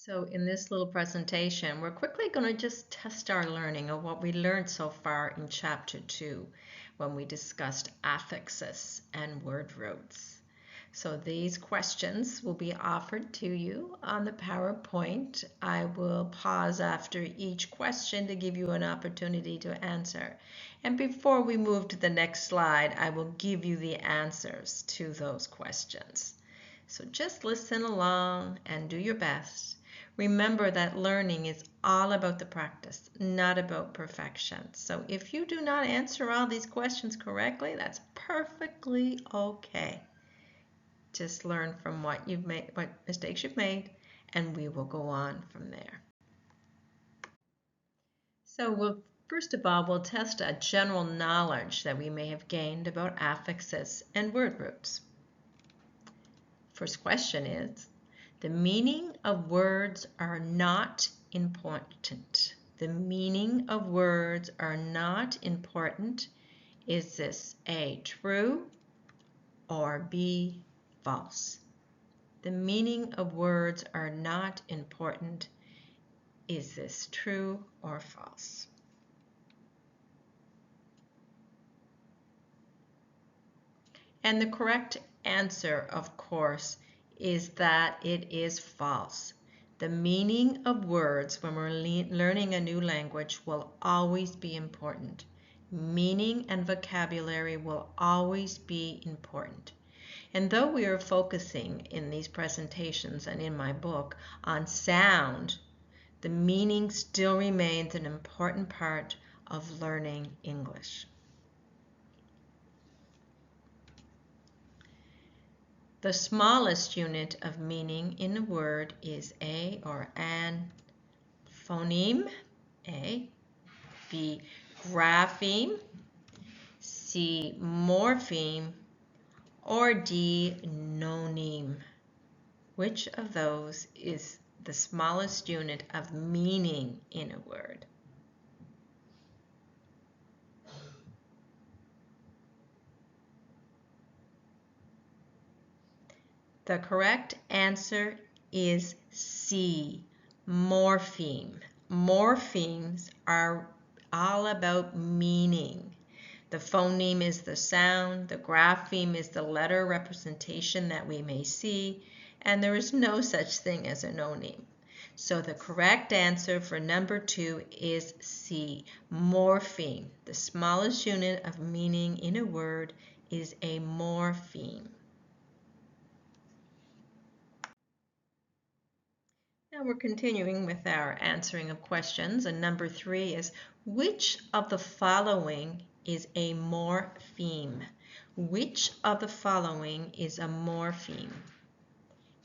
So in this little presentation, we're quickly going to just test our learning of what we learned so far in Chapter 2 when we discussed affixes and word roots. So these questions will be offered to you on the PowerPoint. I will pause after each question to give you an opportunity to answer. And before we move to the next slide, I will give you the answers to those questions. So just listen along and do your best. Remember that learning is all about the practice, not about perfection. So if you do not answer all these questions correctly, that's perfectly okay. Just learn from what mistakes you've made, and we will go on from there. So first of all, we'll test a general knowledge that we may have gained about affixes and word roots. First question is, the meaning of words are not important. The meaning of words are not important. Is this A, true, or B, false? The meaning of words are not important. Is this true or false? And the correct answer, of course, is that it is false. The meaning of words when we're learning a new language will always be important. Meaning and vocabulary will always be important. And though we are focusing in these presentations and in my book on sound, the meaning still remains an important part of learning English. The smallest unit of meaning in a word is a or an phoneme, A, B, grapheme, C, morpheme, or D, noneme. Which of those is the smallest unit of meaning in a word? The correct answer is C, morpheme. Morphemes are all about meaning. The phoneme is the sound, the grapheme is the letter representation that we may see, and there is no such thing as a noneme. So the correct answer for number 2 is C, morpheme. The smallest unit of meaning in a word is a morpheme. Now we're continuing with our answering of questions, and number 3 is, which of the following is a morpheme? Which of the following is a morpheme?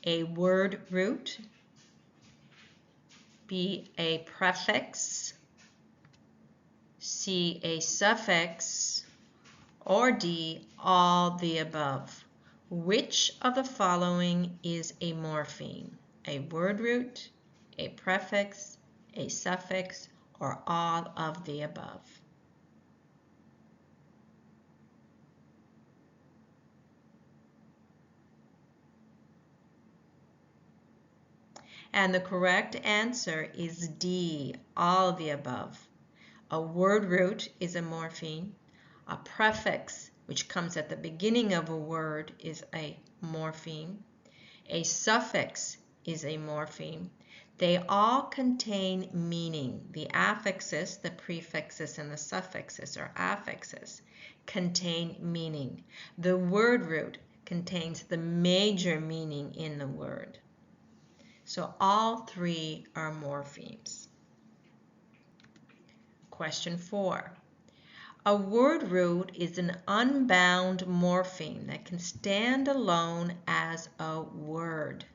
A word root, B, a prefix, C, a suffix, or D, all the above? Which of the following is a morpheme? A word root, a prefix, a suffix, or all of the above? And the correct answer is D, all of the above. A word root is a morpheme. A prefix, which comes at the beginning of a word, is a morpheme. A suffix is a morpheme. They all contain meaning. The affixes, the prefixes, and the suffixes, or affixes, contain meaning. The word root contains the major meaning in the word. So all 3 are morphemes. Question 4. A word root is an unbound morpheme that can stand alone as a word.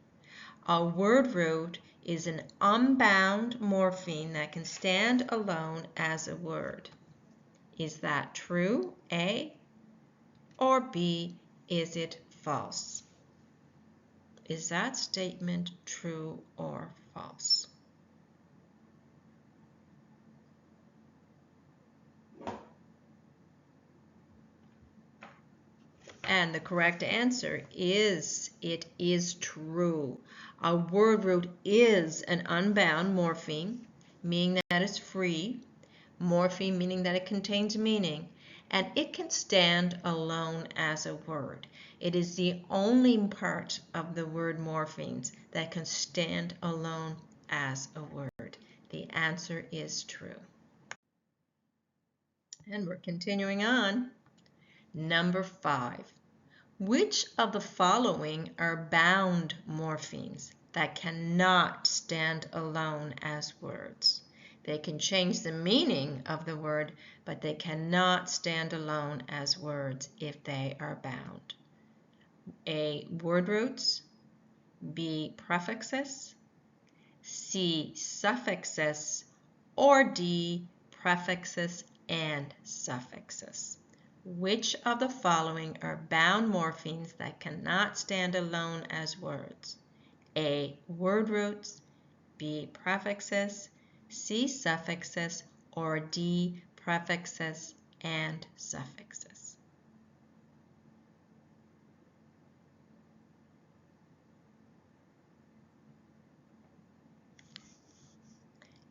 A word root is an unbound morpheme that can stand alone as a word. Is that true, A, or B, is it false? Is that statement true or false? And the correct answer is, it is true. A word root is an unbound morpheme, meaning that it's free, morpheme meaning that it contains meaning, and it can stand alone as a word. It is the only part of the word morphemes that can stand alone as a word. The answer is true. And we're continuing on. Number 5. Which of the following are bound morphemes that cannot stand alone as words? They can change the meaning of the word, but they cannot stand alone as words if they are bound. A. Word roots. B. Prefixes. C. Suffixes. Or D. Prefixes and suffixes. Which of the following are bound morphemes that cannot stand alone as words? A. Word roots. B. Prefixes. C. Suffixes. Or D. Prefixes and suffixes.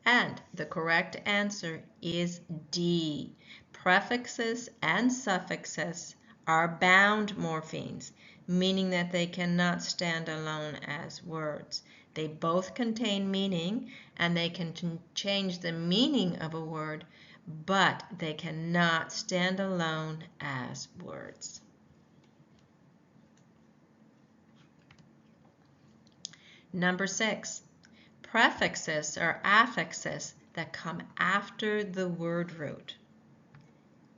And the correct answer is D. Prefixes and suffixes are bound morphemes, meaning that they cannot stand alone as words. They both contain meaning and they can change the meaning of a word, but they cannot stand alone as words. Number 6. Prefixes are affixes that come after the word root.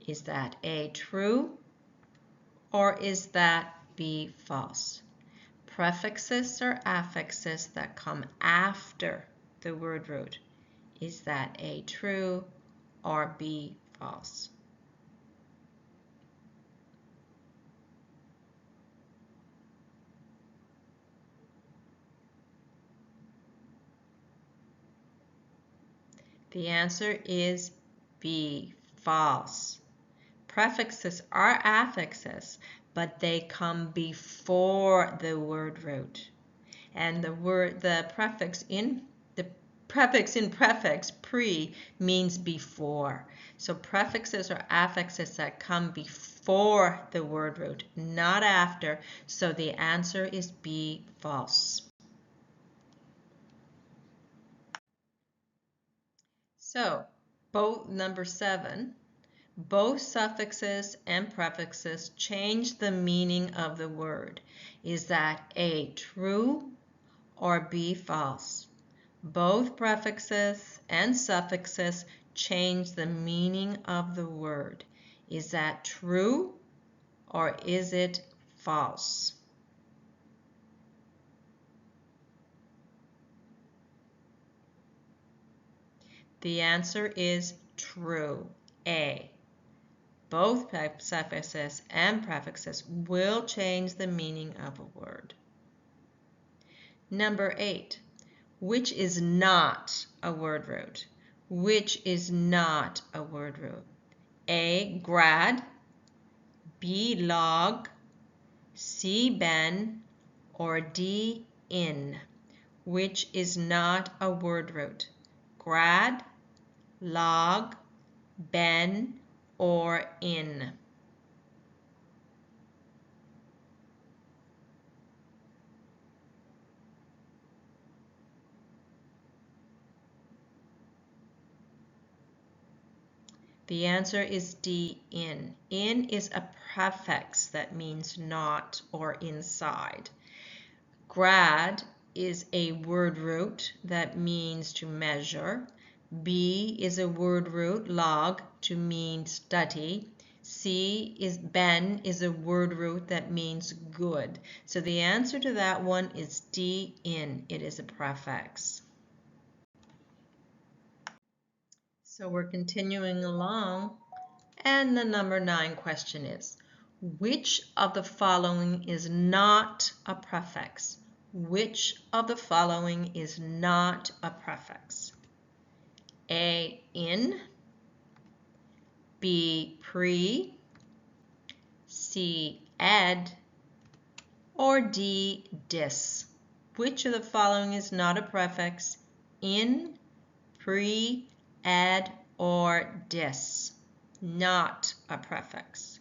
Is that A, true, or is that B, false? Prefixes are affixes that come after the word root. Is that A, true, or B, false? The answer is B, false. Prefixes are affixes, but they come before the word root. And the prefix in prefix, pre, means before. So prefixes are affixes that come before the word root, not after. So the answer is B, false. So both number 7. Both suffixes and prefixes change the meaning of the word. Is that A, true, or B, false? Both prefixes and suffixes change the meaning of the word. Is that true, or is it false? The answer is true, A. Both suffixes and prefixes will change the meaning of a word. Number 8. Which is not a word root? Which is not a word root? A, grad, B, log, C, ben, or D, in. Which is not a word root? Grad, log, ben, or in. The answer is D, in. In is a prefix that means not or inside. Grad is a word root that means to measure. B is a word root, log, to mean study. Ben is a word root that means good. So the answer to that one is D, in. It is a prefix. So we're continuing along, and the number 9 question is, which of the following is not a prefix? Which of the following is not a prefix? A, in, B, pre, C, ed, or D, dis? Which of the following is not a prefix? In, pre, ed, or dis? Not a prefix.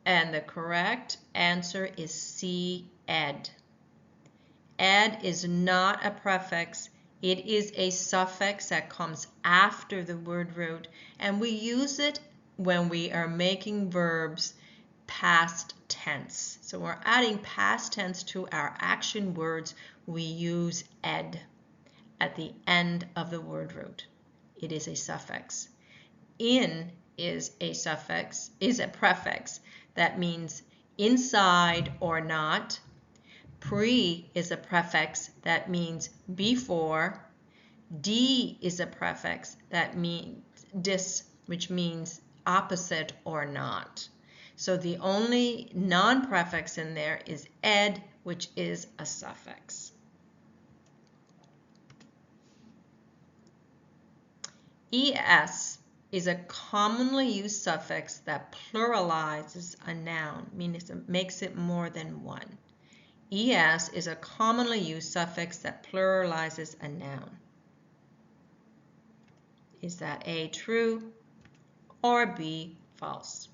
And the correct answer is C, ed. Ed is not a prefix. It is a suffix that comes after the word root, and we use it when we are making verbs past tense. So we're adding past tense to our action words. We use ed at the end of the word root. It is a suffix. In is a suffix, is a prefix that means inside or not. Pre is a prefix that means before. D is a prefix that means dis, which means opposite or not. So the only non-prefix in there is ed, which is a suffix. Es is a commonly used suffix that pluralizes a noun, meaning it makes it more than one. Es is a commonly used suffix that pluralizes a noun. Is that A, true, or B, false?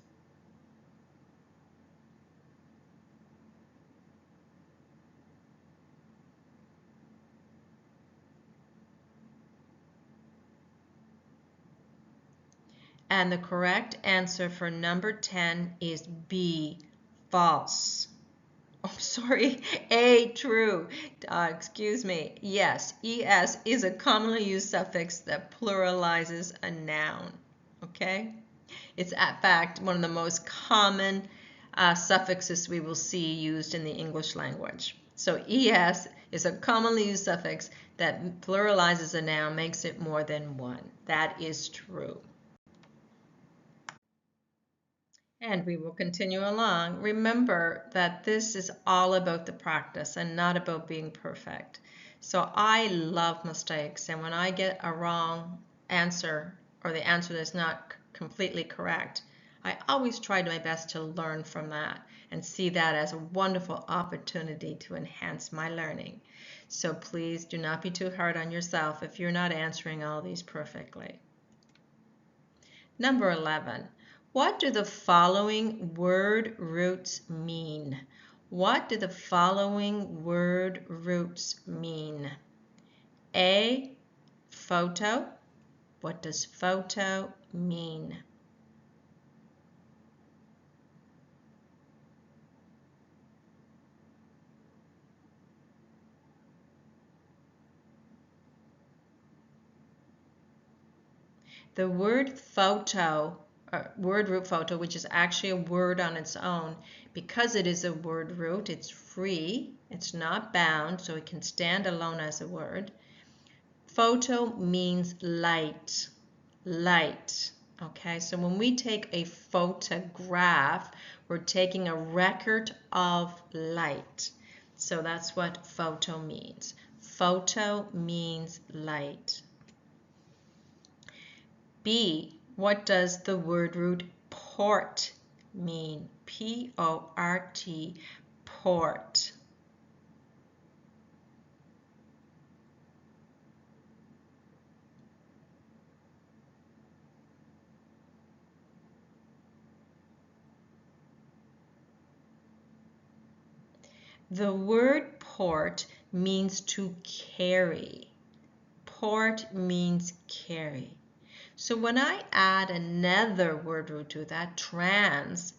And the correct answer for number 10 is B, false. Oh, sorry, A, true. Excuse me. Yes, es is a commonly used suffix that pluralizes a noun. Okay? It's, in fact, one of the most common suffixes we will see used in the English language. So es is a commonly used suffix that pluralizes a noun, makes it more than one. That is true. And we will continue along. Remember that this is all about the practice and not about being perfect. So I love mistakes, and when I get a wrong answer or the answer that's not completely correct, I always try my best to learn from that and see that as a wonderful opportunity to enhance my learning. So please do not be too hard on yourself if you're not answering all these perfectly. Number 11. What do the following word roots mean? What do the following word roots mean? A, photo. What does photo mean? The word photo, word root photo, which is actually a word on its own, because it is a word root, it's free, it's not bound, so it can stand alone as a word. Photo means light, light. Okay, so when we take a photograph, we're taking a record of light. So that's what photo means. Photo means light. B, what does the word root port mean? P-O-R-T, port. The word port means to carry. Port means carry. So when I add another word root to that,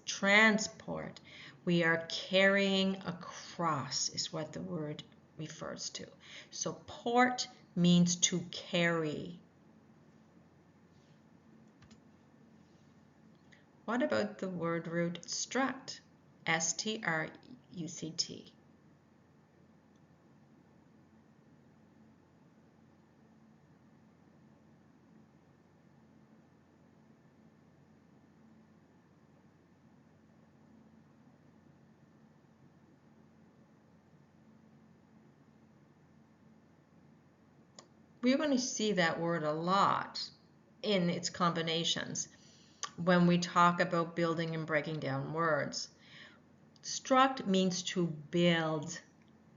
transport, we are carrying across is what the word refers to. So port means to carry. What about the word root struct? S-T-R-U-C-T. We're going to see that word a lot in its combinations when we talk about building and breaking down words. Struct means to build.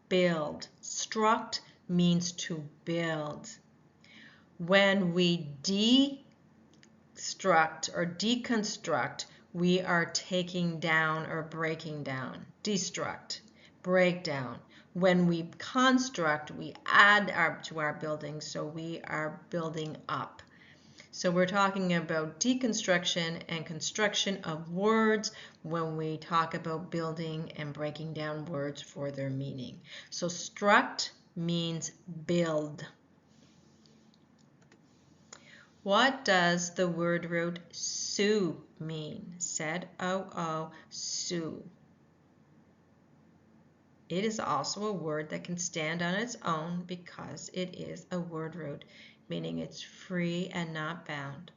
Build. Struct means to build. When we destruct or deconstruct, we are taking down or breaking down. Destruct, break down. When we construct, we add to our building, so we are building up. So we're talking about deconstruction and construction of words when we talk about building and breaking down words for their meaning. So struct means build. What does the word root sue mean? Z-O-O, sue. It is also a word that can stand on its own because it is a word root, meaning it's free and not bound.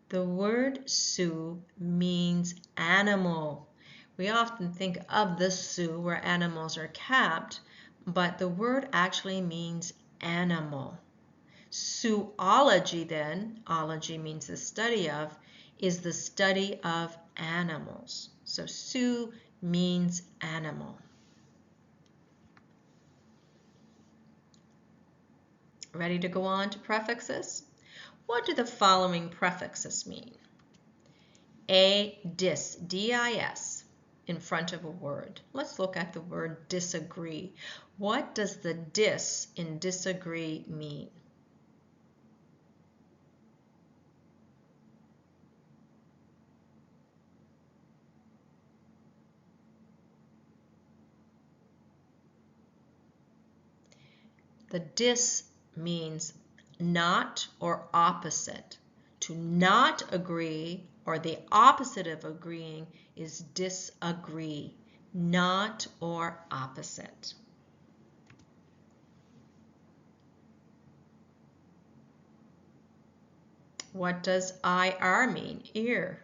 The word sue means animal. We often think of the zoo where animals are kept, but the word actually means animal. Zoology then, ology means the study of, is the study of animals. So zoo means animal. Ready to go on to prefixes? What do the following prefixes mean? A, dis, D-I-S, in front of a word. Let's look at the word disagree. What does the dis in disagree mean? The dis means not or opposite. To not agree or the opposite of agreeing is disagree, not or opposite. What does IR mean? Ear.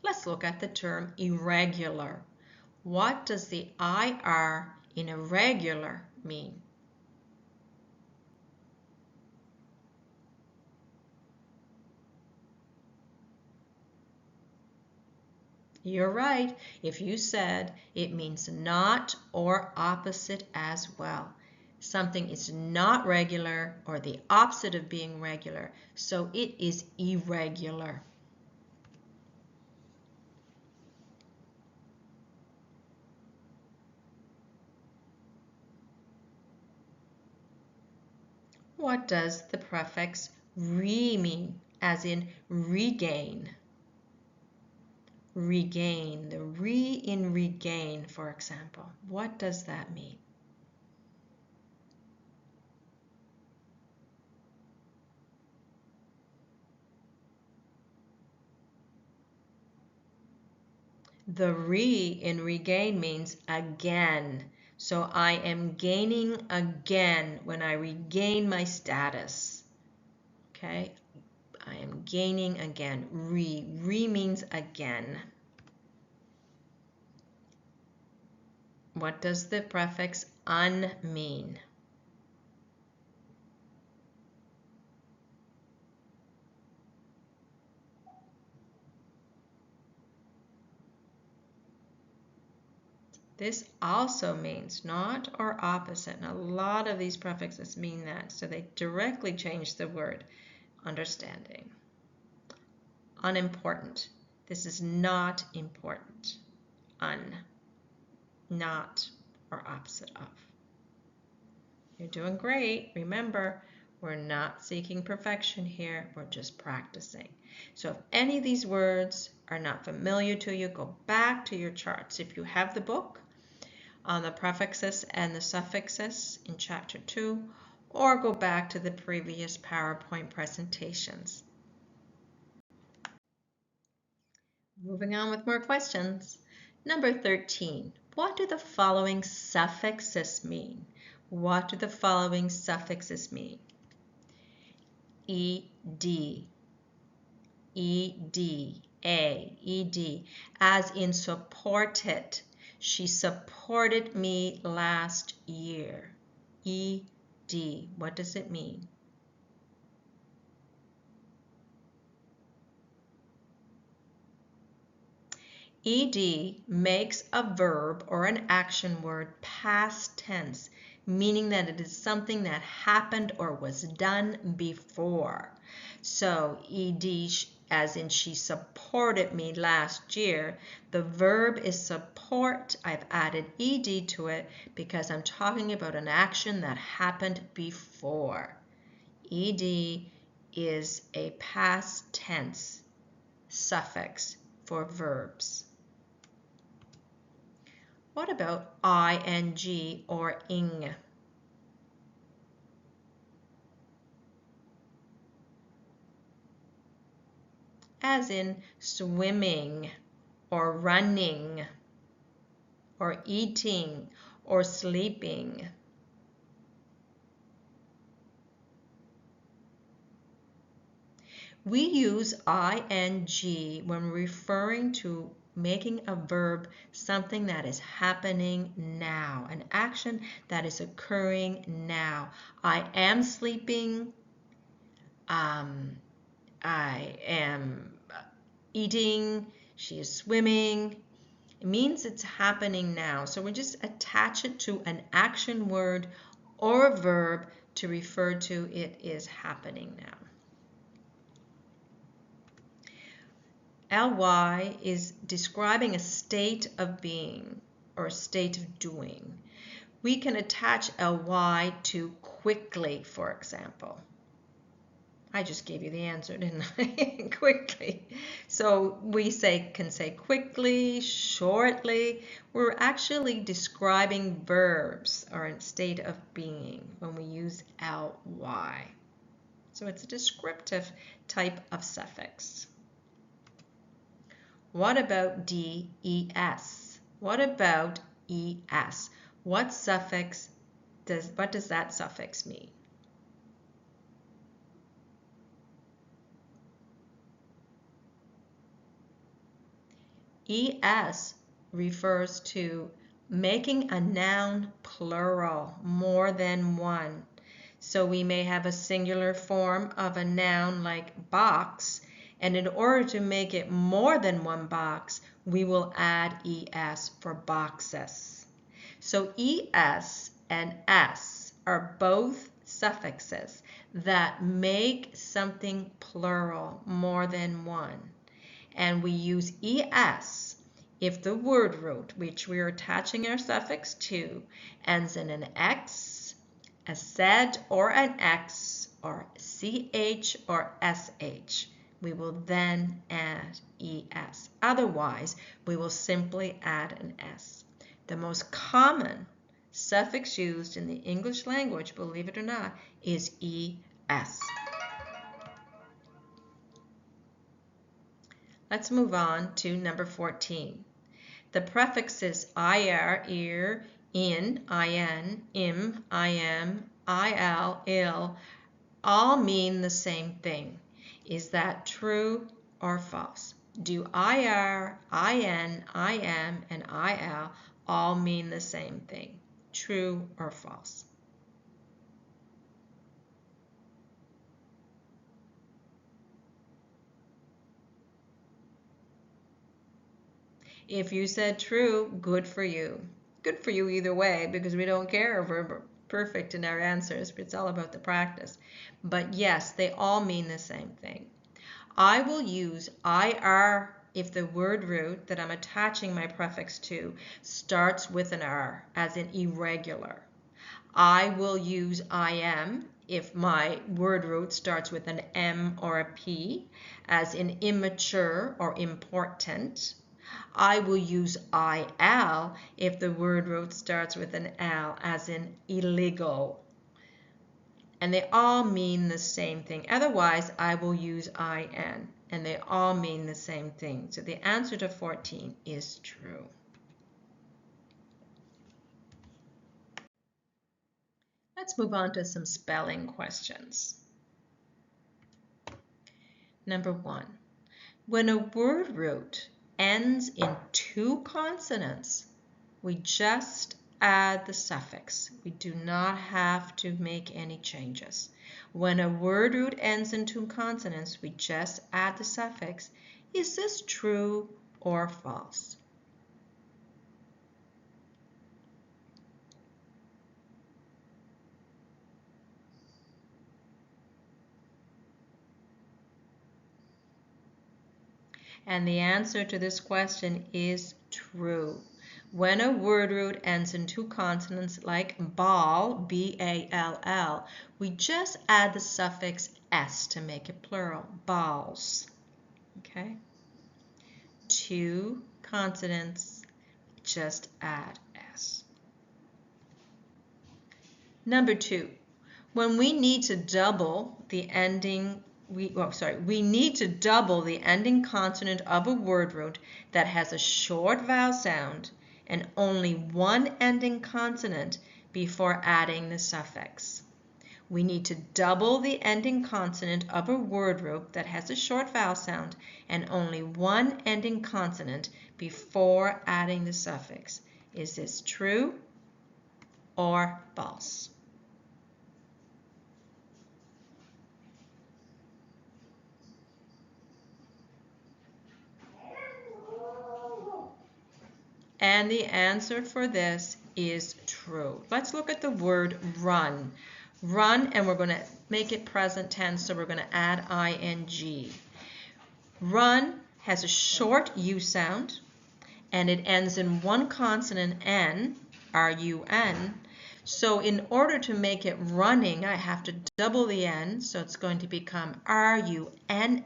Let's look at the term irregular. What does the IR in irregular mean? You're right. If you said it means not or opposite as well. Something is not regular or the opposite of being regular, so it is irregular. What does the prefix re mean, as in regain? Regain, the re in regain, for example. What does that mean? The re in regain means again. So I am gaining again when I regain my status. Okay, I am gaining again. Re means again. What does the prefix un mean? This also means not or opposite, and a lot of these prefixes mean that, so they directly change the word understanding. Unimportant. This is not important. Un, not, or opposite of. You're doing great. Remember, we're not seeking perfection here. We're just practicing. So if any of these words are not familiar to you, go back to your charts. If you have the book on the prefixes and the suffixes in Chapter 2, or go back to the previous PowerPoint presentations. Moving on with more questions. Number 13, what do the following suffixes mean? What do the following suffixes mean? Ed, E-D, A, E-D, as in supported. She supported me last year. E-D, what does it mean? ED makes a verb or an action word past tense, meaning that it is something that happened or was done before. So ED, as in she supported me last year, the verb is support. I've added ED to it because I'm talking about an action that happened before. ED is a past tense suffix for verbs. What about ing or ing? As in swimming or running or eating or sleeping. We use ing when referring to making a verb something that is happening now, an action that is occurring now. I am sleeping. I am eating. She is swimming. It means it's happening now. So we just attach it to an action word or a verb to refer to it is happening now. Ly is describing a state of being or a state of doing. We can attach ly to quickly, for example. I just gave you the answer, didn't I? Quickly. So we can say quickly, shortly. We're actually describing verbs or a state of being when we use ly. So it's a descriptive type of suffix. What about des? What about es? What does that suffix mean? Es refers to making a noun plural, more than one. So we may have a singular form of a noun like box, and in order to make it more than one box, we will add es for boxes. So es and s are both suffixes that make something plural, more than one. And we use es if the word root, which we are attaching our suffix to, ends in an x, a z or an x, or ch or sh. We will then add es. Otherwise, we will simply add an s. The most common suffix used in the English language, believe it or not, is es. Let's move on to number 14. The prefixes ir, ear, in, im, im, il, all mean the same thing. Is that true or false? Do ir, in, im, and il all mean the same thing? True or false? If you said true, good for you. Good for you either way, because we don't care if we're perfect in our answers. It's all about the practice. But yes, they all mean the same thing. I will use ir if the word root that I'm attaching my prefix to starts with an r, as in irregular. I will use im if my word root starts with an m or a p, as in immature or important. I will use il if the word root starts with an l, as in illegal. And they all mean the same thing. Otherwise, I will use in, and they all mean the same thing. So the answer to 14 is true. Let's move on to some spelling questions. Number 1. When a word root ends in two consonants, we just add the suffix. We do not have to make any changes. When a word root ends in two consonants, we just add the suffix. Is this true or false? And the answer to this question is true. When a word root ends in two consonants like ball, B-A-L-L, we just add the suffix S to make it plural, balls. Okay? Two consonants, just add S. Number 2, when we need to double the ending we need to double the ending consonant of a word root that has a short vowel sound and only one ending consonant before adding the suffix. We need to double the ending consonant of a word root that has a short vowel sound and only one ending consonant before adding the suffix. Is this true or false? And the answer for this is true. Let's look at the word run. Run, and we're going to make it present tense, so we're going to add ing. Run has a short U sound, and it ends in one consonant N, R-U-N. So in order to make it running, I have to double the N, so it's going to become R-U-N-N-I-N-G.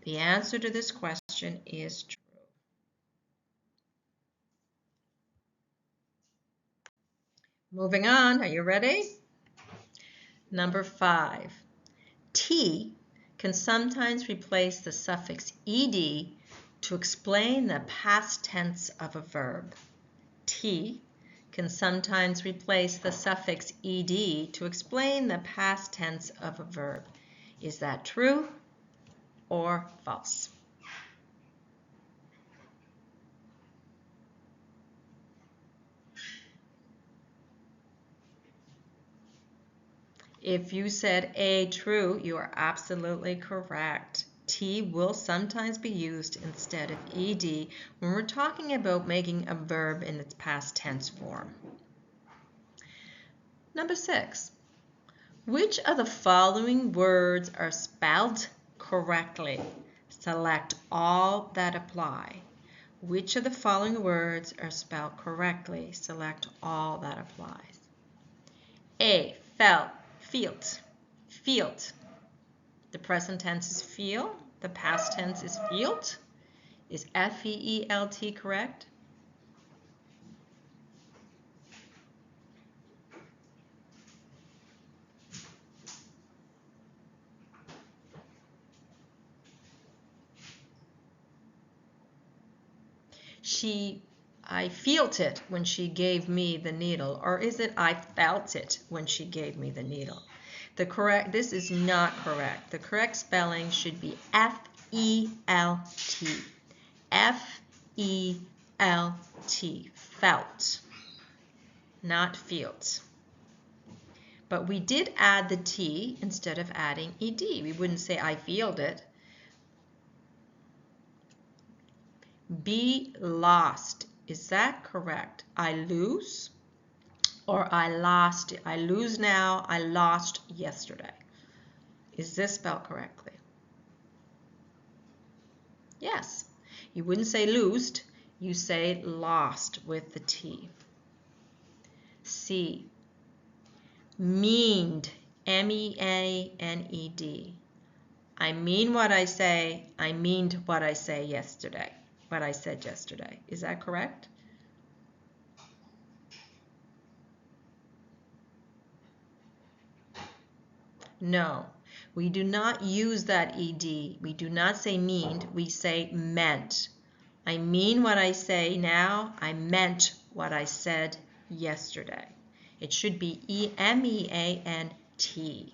The answer to this question is true. Moving on, are you ready? Number 5. T can sometimes replace the suffix ed to explain the past tense of a verb. T can sometimes replace the suffix ed to explain the past tense of a verb. Is that true or false? If you said A, true, you are absolutely correct. T will sometimes be used instead of ed when we're talking about making a verb in its past tense form. Number 6. Which of the following words are spelled correctly? Select all that apply. Which of the following words are spelled correctly? Select all that applies. A, felt, field, field. The present tense is feel. The past tense is field. Is F-E-E-L-T correct? I felt it when she gave me the needle, or is it I felt it when she gave me the needle? This is not correct. The correct spelling should be F-E-L-T. F-E-L-T. Felt, not felt. But we did add the T instead of adding ed. We wouldn't say I feeled it. Be lost. Is that correct? I lose or I lost. I lose now. I lost yesterday. Is this spelled correctly? Yes. You wouldn't say loosed. You say lost with the T. C. Meaned. M-E-A-N-E-D. I mean what I say. I meaned what I said yesterday. Is that correct? No, we do not use that ed. We do not say meaned, we say meant. I mean what I say now. I meant what I said yesterday. It should be M-E-A-N-T.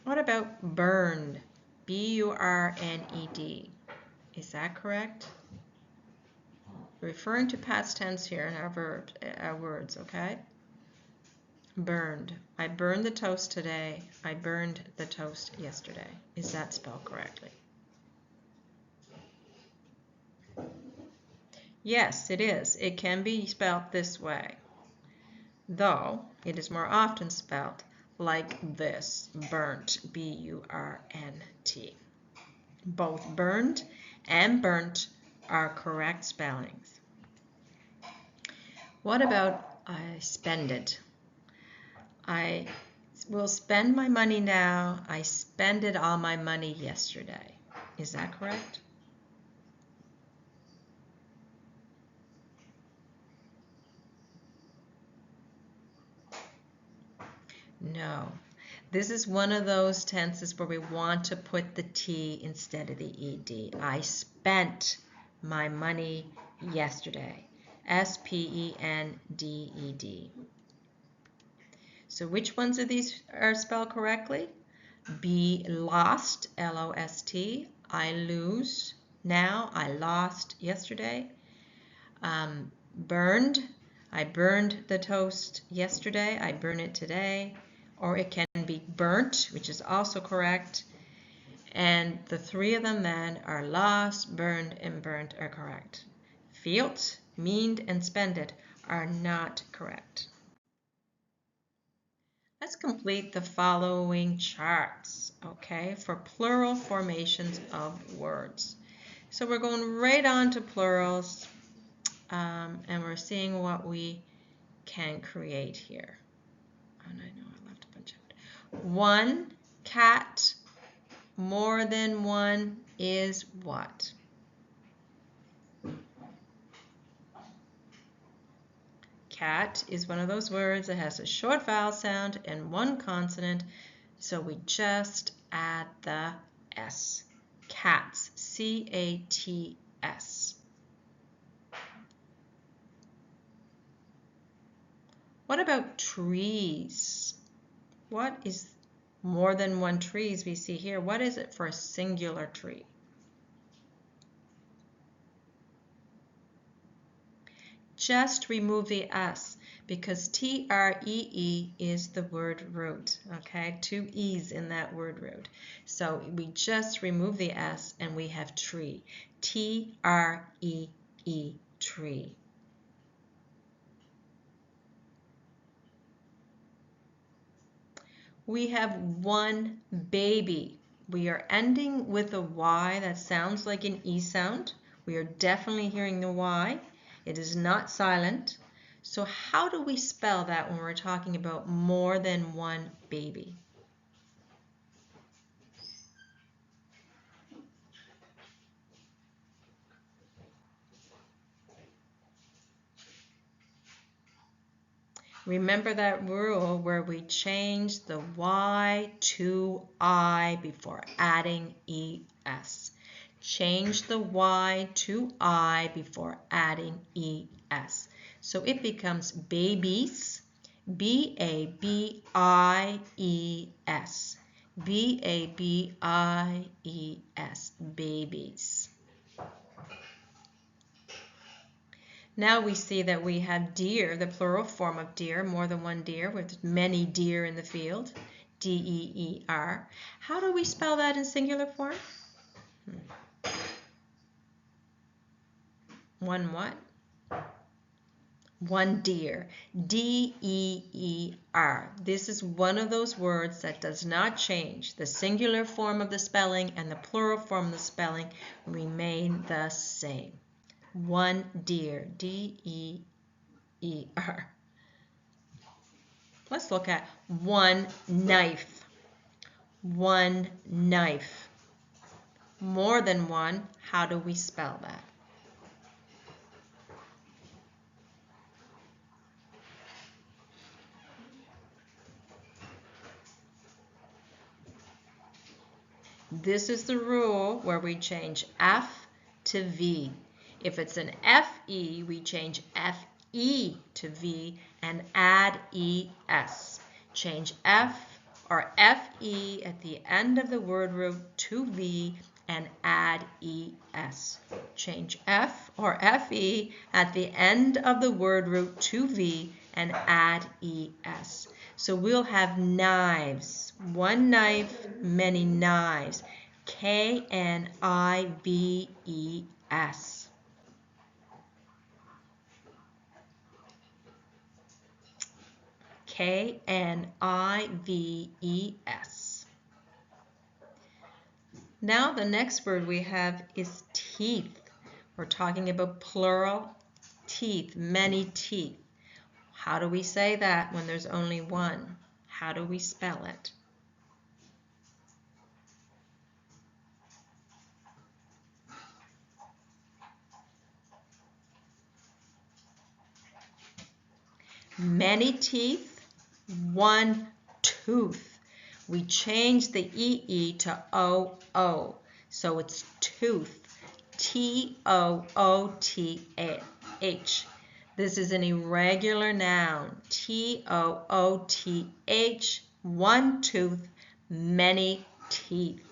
What about burned? B-U-R-N-E-D. Is that correct? Referring to past tense here in our words, okay? Burned. I burned the toast today. I burned the toast yesterday. Is that spelled correctly? Yes, it is. It can be spelled this way, though it is more often spelled like this, burnt, B-U-R-N-T. Both burned and burnt are correct spellings. What about I spend it? I will spend my money now. I spent all my money yesterday. Is that correct? No. This is one of those tenses where we want to put the T instead of the ED. I spent my money yesterday. S-P-E-N-D-E-D. So which ones of these are spelled correctly? B, lost, L-O-S-T. I lose now. I lost yesterday. Burned. I burned the toast yesterday. I burn it today. Or it can be burnt, which is also correct. And the three of them then are lost, burned, and burnt are correct. Felt, meaned, and spended are not correct. Let's complete the following charts, okay, for plural formations of words. So we're going right on to plurals, and we're seeing what we can create here. And I know I left a bunch out. One cat, more than one is what? Cat is one of those words that has a short vowel sound and one consonant, so we just add the S. Cats, C-A-T-S. What about trees? What is more than one trees we see here? What is it for a singular tree? Just remove the S because T-R-E-E is the word root, okay? Two E's in that word root. So we just remove the S and we have tree. T-R-E-E, tree. We have one baby. We are ending with a Y that sounds like an E sound. We are definitely hearing the Y. It is not silent. So how do we spell that when we're talking about more than one baby? Remember that rule where we change the Y to I before adding ES. Change the Y to I before adding ES. So it becomes babies, B-A-B-I-E-S. B-A-B-I-E-S, babies. Now we see that we have deer, the plural form of deer, more than one deer, with many deer in the field, D-E-E-R. How do we spell that in singular form? One what? One deer, D-E-E-R. This is one of those words that does not change. The singular form of the spelling and the plural form of the spelling remain the same. One deer, D-E-E-R. Let's look at one knife. One knife. More than one, how do we spell that? This is the rule where we change F to V. If it's an F-E, we change F-E to V and add E-S. Change F or FE at the end of the word root to V and add ES. Change F or FE at the end of the word root to V and add ES. So we'll have knives. One knife, many knives. KNIVES. KNIVES. Now the next word we have is teeth. We're talking about plural teeth, many teeth. How do we say that when there's only one? How do we spell it? Many teeth, one tooth. We change the EE to OO, so it's tooth. TOOTH. This is an irregular noun. TOOTH, one tooth, many teeth.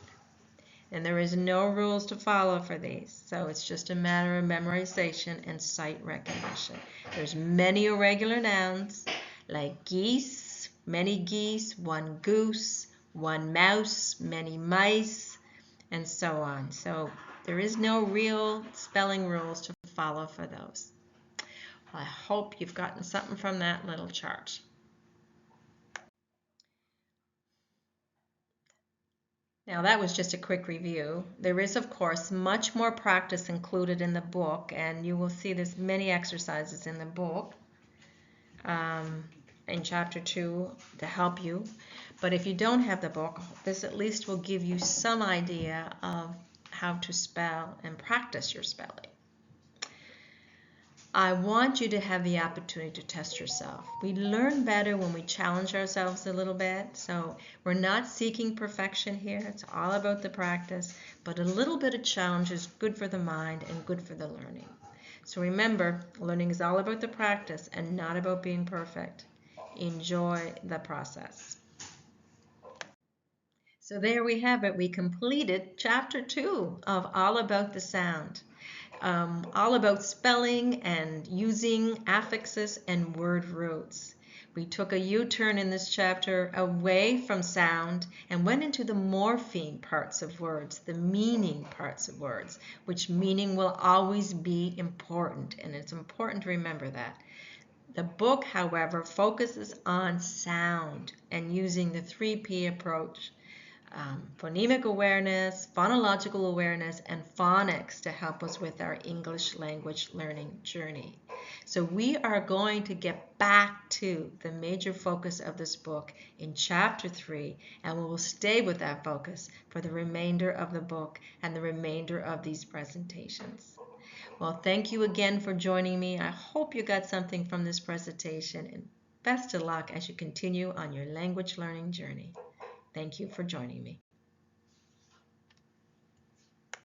And there is no rules to follow for these, so it's just a matter of memorization and sight recognition. There's many irregular nouns like geese, many geese, one goose, one mouse, many mice, and so on. So there is no real spelling rules to follow for those. I hope you've gotten something from that little chart. Now that was just a quick review. There is, of course, much more practice included in the book, and you will see there's many exercises in the book in Chapter 2 to help you. But if you don't have the book, this at least will give you some idea of how to spell and practice your spelling. I want you to have the opportunity to test yourself. We learn better when we challenge ourselves a little bit. So we're not seeking perfection here. It's all about the practice. But a little bit of challenge is good for the mind and good for the learning. So remember, learning is all about the practice and not about being perfect. Enjoy the process. So there we have it. We completed Chapter 2 of All About the Sound. All about spelling and using affixes and word roots. We took a U-turn in this chapter away from sound and went into the morpheme parts of words, the meaning parts of words, which meaning will always be important, and it's important to remember that. The book, however, focuses on sound and using the 3P approach. Phonemic awareness, phonological awareness, and phonics to help us with our English language learning journey. So we are going to get back to the major focus of this book in Chapter 3, and we will stay with that focus for the remainder of the book and the remainder of these presentations. Well, thank you again for joining me. I hope you got something from this presentation, and best of luck as you continue on your language learning journey. Thank you for joining me.